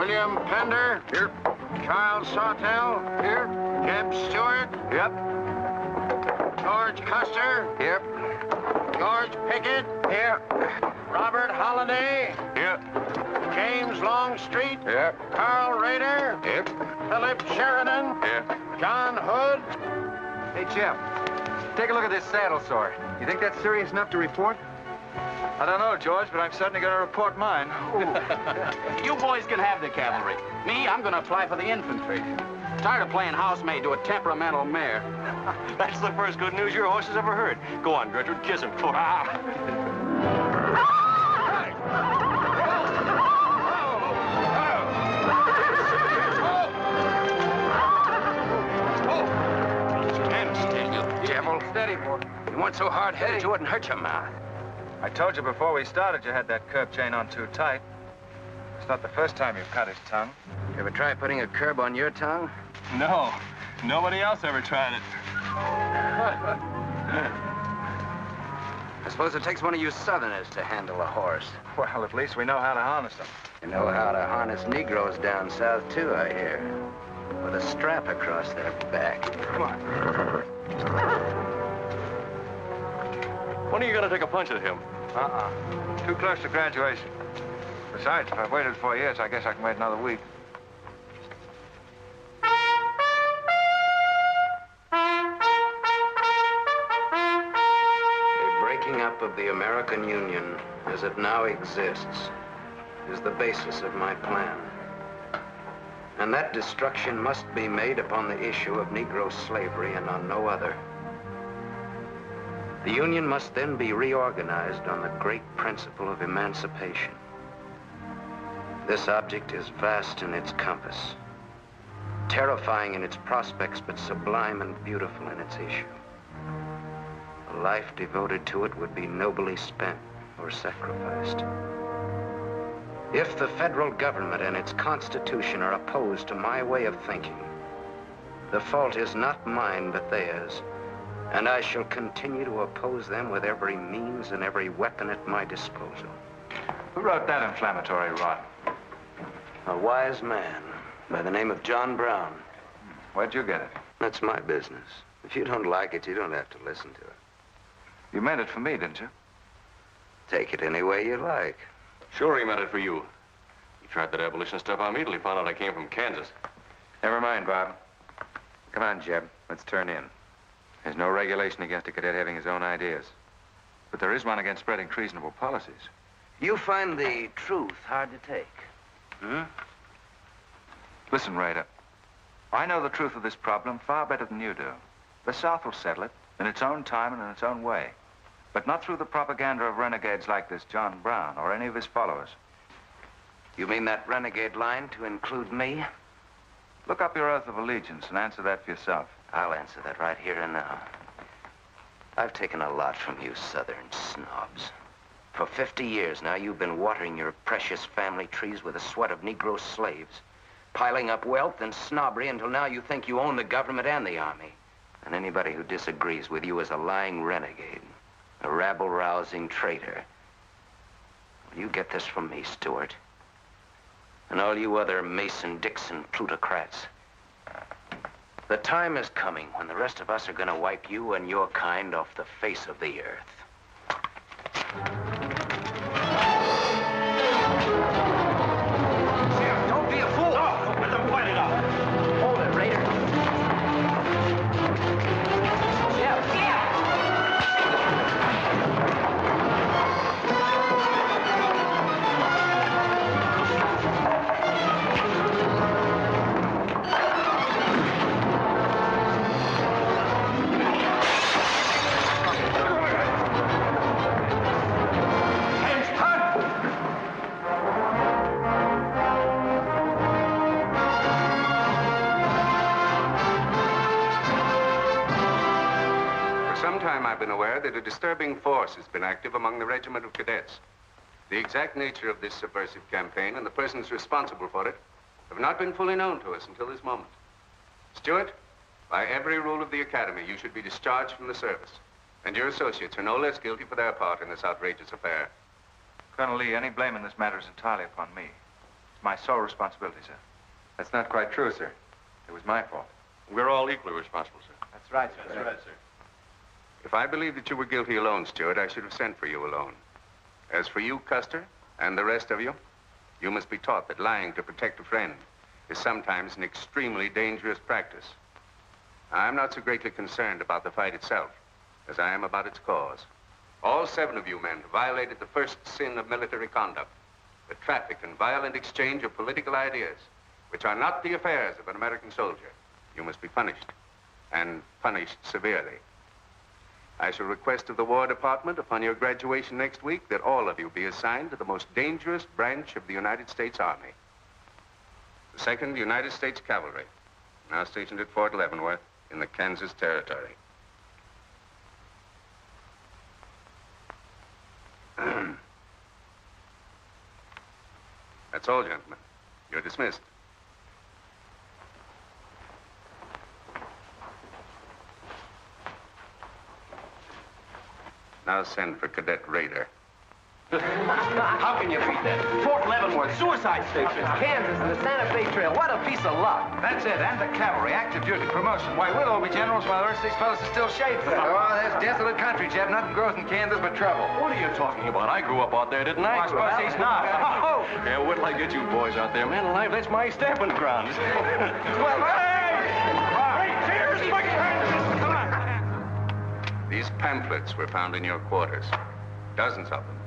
William Pender. Here. Charles Sawtell. Here. Jeb Stewart. Yep. George Custer. Here. George Pickett. Here. Robert Holliday. Here. James Longstreet. Here. Carl Rader. Here. Philip Sheridan. Here. John Hood. Hey, Jim. Take a look at this saddle sore. You think that's serious enough to report? I don't know, George, but I'm certainly going to report mine. You boys can have the cavalry. Me, I'm going to apply for the infantry. Tired of playing housemaid to a temperamental mare. That's the first good news your horse has ever heard. Go on, Gertrude, kiss him. Stand still, you devil. Steady, boy. You weren't so hard-headed you wouldn't hurt your mouth. I told you before we started you had that curb chain on too tight. It's not the first time you've cut his tongue. You ever try putting a curb on your tongue? No. Nobody else ever tried it. I suppose it takes one of you Southerners to handle a horse. Well, at least we know how to harness them. You know how to harness Negroes down south, too, I hear. With a strap across their back. Come on. When are you going to take a punch at him? Too close to graduation. Besides, if I've waited 4 years, I guess I can wait another week. A breaking up of the American Union, as it now exists, is the basis of my plan. And that destruction must be made upon the issue of Negro slavery and on no other. The Union must then be reorganized on the great principle of emancipation. This object is vast in its compass, terrifying in its prospects, but sublime and beautiful in its issue. A life devoted to it would be nobly spent or sacrificed. If the federal government and its constitution are opposed to my way of thinking, the fault is not mine, but theirs. And I shall continue to oppose them with every means and every weapon at my disposal. Who wrote that inflammatory rot? A wise man by the name of John Brown. Where'd you get it? That's my business. If you don't like it, you don't have to listen to it. You meant it for me, didn't you? Take it any way you like. Sure he meant it for you. He tried that abolition stuff on me till he found out I came from Kansas. Never mind, Bob. Come on, Jeb. Let's turn in. There's no regulation against a cadet having his own ideas. But there is one against spreading treasonable policies. You find the truth hard to take, Listen, Rader. I know the truth of this problem far better than you do. The South will settle it in its own time and in its own way. But not through the propaganda of renegades like this John Brown or any of his followers. You mean that renegade line to include me? Look up your oath of allegiance and answer that for yourself. I'll answer that right here and now. I've taken a lot from you Southern snobs. For 50 years now, you've been watering your precious family trees with the sweat of Negro slaves, piling up wealth and snobbery until now you think you own the government and the army. And anybody who disagrees with you is a lying renegade, a rabble-rousing traitor. Well, you get this from me, Stewart. And all you other Mason-Dixon plutocrats. The time is coming when the rest of us are going to wipe you and your kind off the face of the earth. Sheriff, don't be a fool. No, let them fight it out. Hold it, Rader. Sheriff. I've been aware that a disturbing force has been active among the regiment of cadets. The exact nature of this subversive campaign and the persons responsible for it have not been fully known to us until this moment. Stewart, by every rule of the academy, you should be discharged from the service. And your associates are no less guilty for their part in this outrageous affair. Colonel Lee, any blame in this matter is entirely upon me. my sole responsibility, sir. That's not quite true, sir. It was my fault. We're all equally responsible, sir. That's right, sir. That's right, sir. If I believed that you were guilty alone, Stewart, I should have sent for you alone. As for you, Custer, and the rest of you, you must be taught that lying to protect a friend is sometimes an extremely dangerous practice. I'm not so greatly concerned about the fight itself as I am about its cause. All 7 of you men violated the first sin of military conduct, the traffic and violent exchange of political ideas, which are not the affairs of an American soldier. You must be punished, and punished severely. I shall request of the War Department upon your graduation next week that all of you be assigned to the most dangerous branch of the United States Army. The 2nd United States Cavalry, now stationed at Fort Leavenworth in the Kansas Territory. That's all, gentlemen. You're dismissed. Now send for Cadet Raider. How can you beat that? Fort Leavenworth, suicide station, Kansas, and the Santa Fe Trail. What a piece of luck. That's it, and the cavalry, active duty, promotion. Why, we'll all be generals while the rest of these fellas are still shades. Oh, that's desolate country, Jeff. Nothing grows in Kansas but trouble. What are you talking about? I grew up out there, didn't I? I suppose he's not. Oh, yeah, wait till I get you boys out there. Man alive, that's my stamping ground. Well, These pamphlets were found in your quarters. Dozens of them.